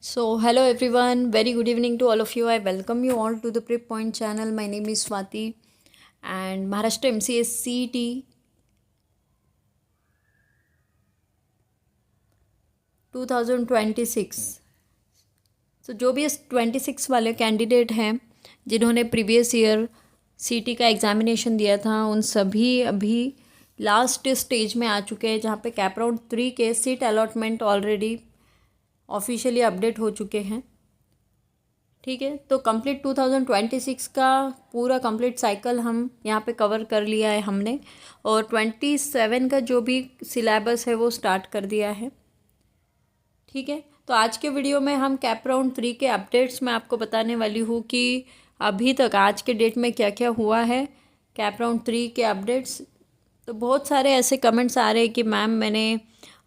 So, hello everyone, very good evening to all of you. I welcome you all to the Prep Point channel. My name is Swati and Maharashtra MCS CET 2026। तो जो भी इस 26 वाले candidate हैं जिन्होंने previous year सीटी का examination दिया था, उन सभी अभी लास्ट स्टेज में आ चुके हैं, जहाँ पे कैप राउंड 3 के seat allotment already officially update हो चुके हैं। ठीक है, तो कंप्लीट 2026 का पूरा कंप्लीट साइकिल हम यहाँ पे कवर कर लिया है हमने, और 27 का जो भी सिलेबस है वो स्टार्ट कर दिया है। ठीक है, तो आज के वीडियो में हम कैप राउंड 3 के अपडेट्स मैं आपको बताने वाली हूँ कि अभी तक आज के डेट में क्या क्या हुआ है कैप राउंड 3 के अपडेट्स। तो बहुत सारे ऐसे कमेंट्स आ रहे हैं कि मैम मैंने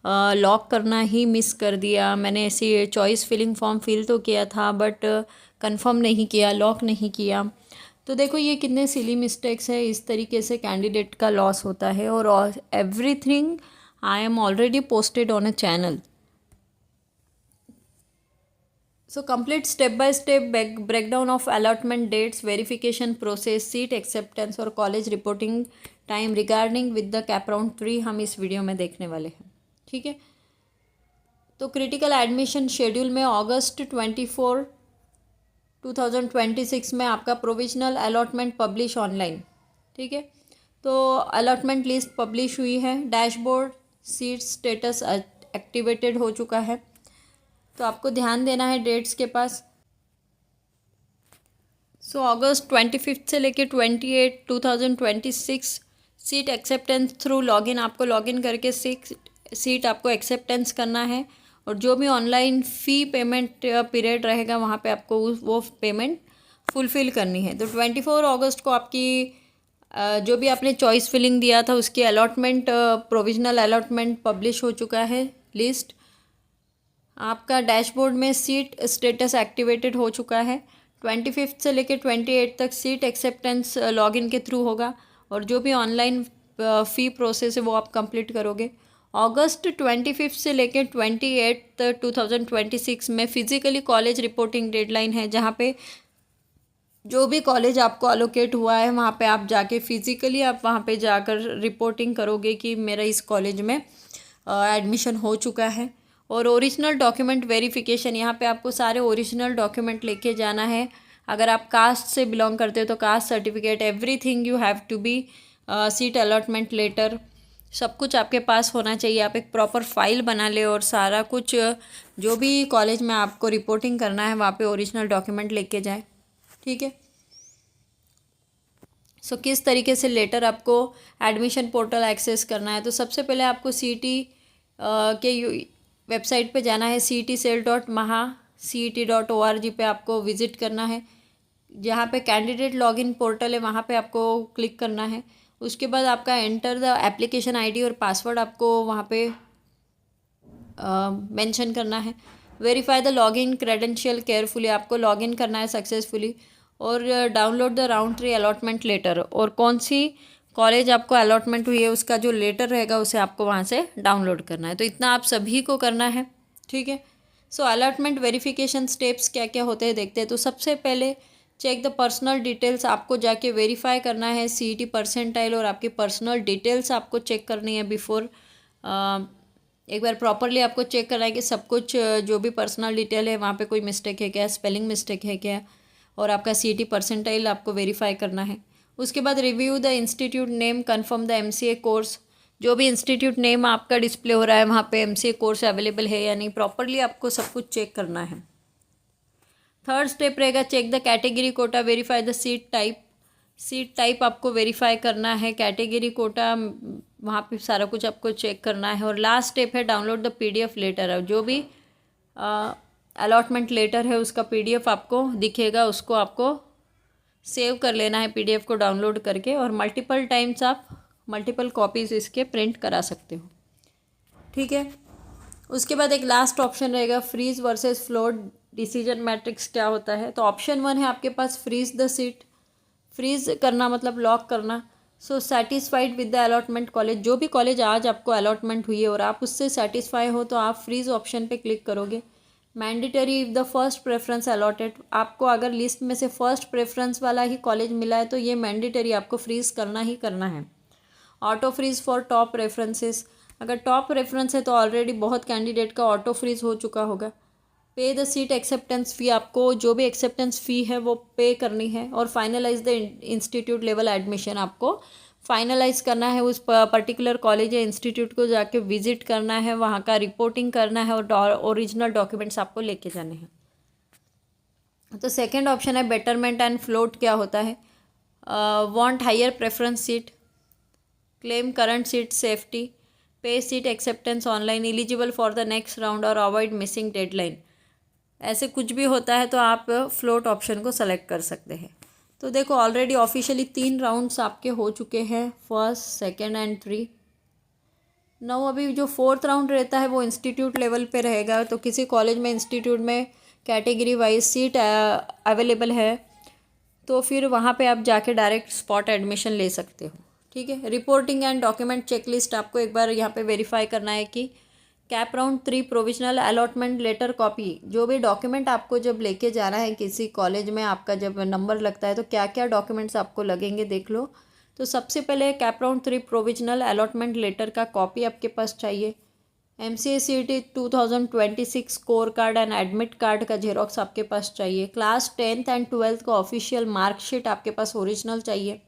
लॉक करना ही मिस कर दिया, मैंने ऐसी चॉइस फिलिंग फॉर्म फिल तो किया था बट कंफर्म नहीं किया, लॉक नहीं किया। तो देखो ये कितने सिली मिस्टेक्स है, इस तरीके से कैंडिडेट का लॉस होता है। और everything I am already posted on a channel. So complete step by step breakdown of allotment dates, verification process, seat acceptance और college reporting time regarding with the cap round 3 हम इस video में देखने वाले हैं। ठीक है, तो क्रिटिकल एडमिशन शेड्यूल में अगस्त 24 2026 में आपका प्रोविजनल अलॉटमेंट पब्लिश ऑनलाइन। ठीक है, तो अलॉटमेंट लिस्ट पब्लिश हुई है, डैशबोर्ड सीट स्टेटस एक्टिवेटेड हो चुका है। तो आपको ध्यान देना है डेट्स के पास। सो अगस्त 25 से लेके 28 2026 सीट एक्सेप्टेंस थ्रू लॉगिन, आपको लॉगिन करके सीट आपको एक्सेप्टेंस करना है, और जो भी ऑनलाइन फ़ी पेमेंट पीरियड रहेगा वहाँ पे आपको वो पेमेंट फुलफ़िल करनी है। तो 24 अगस्त को आपकी जो भी आपने चॉइस फिलिंग दिया था उसकी अलॉटमेंट प्रोविजनल अलॉटमेंट पब्लिश हो चुका है लिस्ट। आपका डैशबोर्ड में सीट स्टेटस एक्टिवेटेड हो चुका है। 25 से लेकर 28 तक सीट एक्सेप्टेंस लॉगिन के थ्रू होगा, और जो भी ऑनलाइन फ़ी प्रोसेस है वो आप कंप्लीट करोगे। अगस्त 25 से लेकर 28 तक 2026 में फ़िज़िकली कॉलेज रिपोर्टिंग डेडलाइन है, जहाँ पे जो भी कॉलेज आपको अलोकेट हुआ है वहाँ पे आप जाके फ़िज़िकली आप वहाँ पे जाकर रिपोर्टिंग करोगे कि मेरा इस कॉलेज में एडमिशन हो चुका है। और ओरिजिनल डॉक्यूमेंट वेरिफिकेशन, यहाँ पे आपको सारे ओरिजिनल डॉक्यूमेंट लेके जाना है। अगर आप कास्ट से बिलोंग करते हो तो caste certificate, everything you have to be, seat allotment letter, सब कुछ आपके पास होना चाहिए। आप एक प्रॉपर फाइल बना ले और सारा कुछ जो भी कॉलेज में आपको रिपोर्टिंग करना है वहाँ पे ओरिजिनल डॉक्यूमेंट लेके जाए। ठीक है, सो किस तरीके से लेटर आपको एडमिशन पोर्टल एक्सेस करना है। तो सबसे पहले आपको सीटी के वेबसाइट पे जाना है, cetcell.maha.cet.org पे आपको विज़िट करना है। जहाँ पे कैंडिडेट लॉगिन पोर्टल है वहाँ पे आपको क्लिक करना है। उसके बाद आपका एंटर द एप्लीकेशन आईडी और पासवर्ड आपको वहाँ पे मेंशन करना है। Verify the login credential carefully, आपको लॉगिन करना है सक्सेसफुली। और download the round 3 allotment letter, और कौन सी कॉलेज आपको अलॉटमेंट हुई है उसका जो लेटर रहेगा उसे आपको वहाँ से डाउनलोड करना है। तो इतना आप सभी को करना है। ठीक है, सो अलॉटमेंट वेरिफिकेशन स्टेप्स क्या क्या होते हैं देखते हैं। तो सबसे पहले चेक द पर्सनल डिटेल्स, आपको जाके वेरीफाई करना है सीईटी परसेंटाइल और आपकी पर्सनल डिटेल्स आपको चेक करनी है बिफोर। एक बार प्रॉपरली आपको चेक करना है कि सब कुछ जो भी पर्सनल डिटेल है वहाँ पे कोई मिस्टेक है क्या, स्पेलिंग मिस्टेक है क्या, और आपका सीईटी परसेंटाइल आपको वेरीफाई करना है। उसके बाद review the institute name, confirm the MCA course, जो भी इंस्टीट्यूट नेम आपका डिस्प्ले हो रहा है वहाँ पे एमसीए कोर्स अवेलेबल है या नहीं, प्रॉपरली आपको सब कुछ चेक करना है। थर्ड स्टेप रहेगा check the category quota, verify the seat type, seat type आपको वेरीफाई करना है, कैटेगरी कोटा वहाँ पे सारा कुछ आपको चेक करना है। और लास्ट स्टेप है डाउनलोड द पीडीएफ लेटर, जो भी अलॉटमेंट लेटर है उसका पीडीएफ आपको दिखेगा, उसको आपको सेव कर लेना है पीडीएफ को डाउनलोड करके, और मल्टीपल टाइम्स आप मल्टीपल कॉपीज़ इसके प्रिंट करा सकते हो। ठीक है, उसके बाद एक लास्ट ऑप्शन रहेगा freeze versus float decision matrix क्या होता है। तो ऑप्शन 1 है आपके पास फ्रीज द सीट, फ्रीज करना मतलब लॉक करना। So satisfied with the allotment college, जो भी कॉलेज आज आपको अलॉटमेंट हुई है और आप उससे सेटिस्फाई हो तो आप फ्रीज ऑप्शन पे क्लिक करोगे। Mandatory if the first preference allotted, आपको अगर लिस्ट में से फर्स्ट प्रेफरेंस वाला ही कॉलेज मिला है तो ये मैंडेटरी आपको फ्रीज़ करना ही करना है। Auto freeze for top references, अगर टॉप रेफरेंस है तो ऑलरेडी बहुत कैंडिडेट का ऑटो फ्रीज़ हो चुका होगा। पे द सीट एक्सेप्टेंस फ़ी, आपको जो भी एक्सेप्टेंस फ़ी है वो पे करनी है। और finalize the institute level admission, आपको फाइनलाइज करना है उस पर्टिकुलर कॉलेज या इंस्टीट्यूट को जाके विजिट करना है, वहाँ का रिपोर्टिंग करना है और ओरिजिनल डॉक्यूमेंट्स आपको लेके जाने हैं। तो सेकंड ऑप्शन है बेटरमेंट एंड फ्लोट, क्या होता है, want higher preference seat, claim current seat safety, pay seat acceptance online, eligible for the next round और अवॉइड मिसिंग डेडलाइन। ऐसे कुछ भी होता है तो आप फ्लोट ऑप्शन को सेलेक्ट कर सकते हैं। तो देखो ऑलरेडी ऑफिशियली 3 राउंड्स आपके हो चुके हैं, फर्स्ट, सेकंड एंड 3। नाउ अभी जो 4th राउंड रहता है वो इंस्टीट्यूट लेवल पे रहेगा। तो किसी कॉलेज में, इंस्टीट्यूट में कैटेगरी वाइज सीट अवेलेबल है तो फिर वहाँ पे आप जाके डायरेक्ट स्पॉट एडमिशन ले सकते हो। ठीक है। रिपोर्टिंग एंड डॉक्यूमेंट चेकलिस्ट, आपको एक बार यहाँ पे वेरीफाई करना है कि CAP round 3 provisional allotment letter copy, जो भी डॉक्यूमेंट आपको जब लेके जाना है किसी कॉलेज में, आपका जब नंबर लगता है तो क्या क्या डॉक्यूमेंट्स आपको लगेंगे देख लो। तो सबसे पहले CAP round 3 provisional allotment letter का कॉपी आपके पास चाहिए। MCA-CET 2026 score card and admit card का जेरोक्स आपके पास चाहिए। क्लास 10th एंड 12th का ऑफिशियल मार्कशीट आपके पास ओरिजिनल चाहिए।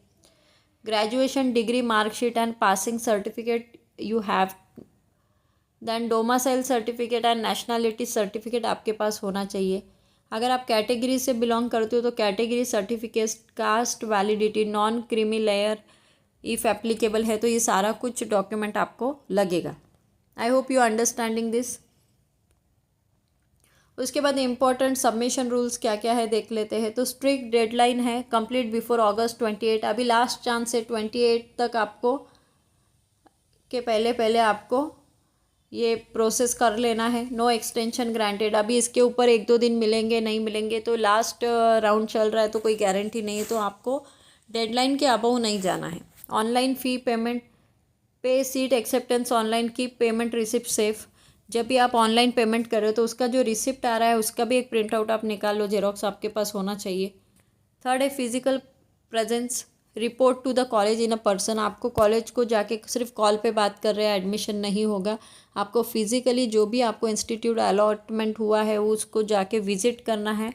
Graduation degree marksheet and passing certificate you have. Then domicile certificate and nationality certificate आपके पास होना चाहिए। अगर आप कैटेगरी से बिलोंग करते हो तो category certificate, cast validity, non creamy layer if applicable है, तो ये सारा कुछ डॉक्यूमेंट आपको लगेगा। I hope you understanding this. उसके बाद इम्पॉर्टेंट सबमिशन रूल्स क्या क्या है देख लेते हैं। तो स्ट्रिक्ट डेडलाइन है, कंप्लीट बिफोर August 28, अभी लास्ट चांस है 28 तक आपको के पहले आपको ये प्रोसेस कर लेना है। नो एक्सटेंशन ग्रांटेड, अभी इसके ऊपर 1-2 दिन मिलेंगे नहीं मिलेंगे, तो लास्ट राउंड चल रहा है तो कोई गारंटी नहीं है, तो आपको डेडलाइन के अबव नहीं जाना है। ऑनलाइन फ़ी पेमेंट, पे seat acceptance online, keep payment receipt safe, जब भी आप ऑनलाइन पेमेंट कर रहे हो तो उसका जो रिसिप्ट आ रहा है उसका भी एक प्रिंट आउट आप निकाल लो, जेरोक्स आपके पास होना चाहिए। थर्ड है physical presence, report to the college in a person, आपको कॉलेज को जाके सिर्फ कॉल पे बात कर रहे हैं एडमिशन नहीं होगा, आपको फिजिकली जो भी आपको इंस्टीट्यूट अलॉटमेंट हुआ है उसको जाके विजिट करना है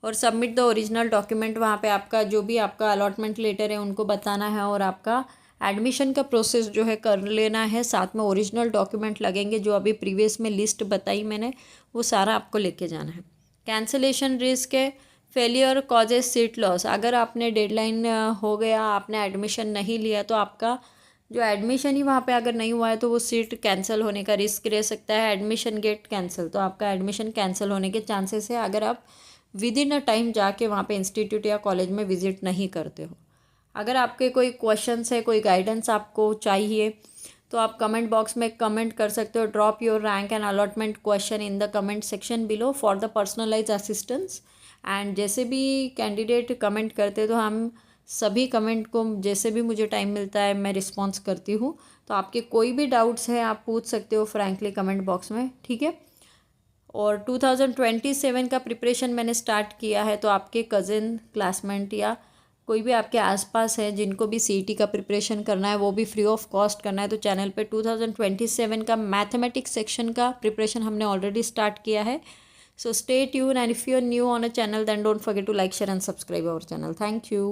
और सबमिट द ओरिजिनल डॉक्यूमेंट, वहाँ पे आपका जो भी आपका अलॉटमेंट लेटर है उनको बताना है और आपका एडमिशन का प्रोसेस जो है कर लेना है। साथ में ओरिजिनल डॉक्यूमेंट लगेंगे, जो अभी प्रीवियस में लिस्ट बताई मैंने वो सारा आपको लेके जाना है। कैंसिलेशन रिस्क है, फेलियर कॉजेज सीट लॉस, अगर आपने डेडलाइन हो गया, आपने एडमिशन नहीं लिया तो आपका जो एडमिशन ही वहाँ पे अगर नहीं हुआ है तो वो सीट कैंसिल होने का रिस्क रह सकता है। एडमिशन गेट कैंसिल, तो आपका एडमिशन कैंसिल होने के चांसेस है अगर आप विद इन अ टाइम जाके वहाँ पे इंस्टीट्यूट या कॉलेज में विजिट नहीं करते हो। अगर आपके कोई क्वेश्चंस है, कोई गाइडेंस आपको चाहिए तो आप कमेंट बॉक्स में कमेंट कर सकते हो। Drop your rank and allotment question in the comment section below for the personalize assistance. And जैसे भी कैंडिडेट कमेंट करते तो हम सभी कमेंट को जैसे भी मुझे टाइम मिलता है मैं रिस्पॉन्स करती हूँ। तो आपके कोई भी डाउट्स हैं आप पूछ सकते हो फ्रैंकली कमेंट बॉक्स में, ठीक है। और 2027 का प्रिपरेशन मैंने स्टार्ट किया है, तो आपके कज़िन, क्लासमेट या कोई भी आपके आसपास है जिनको भी CET का प्रिपरेशन करना है वो भी फ्री ऑफ कॉस्ट करना है, तो चैनल पे 2027 का मैथमेटिक्स सेक्शन का प्रिपरेशन हमने ऑलरेडी स्टार्ट किया है। So stay tuned, and if you are new on a channel then don't forget to like, share and subscribe our channel. Thank you.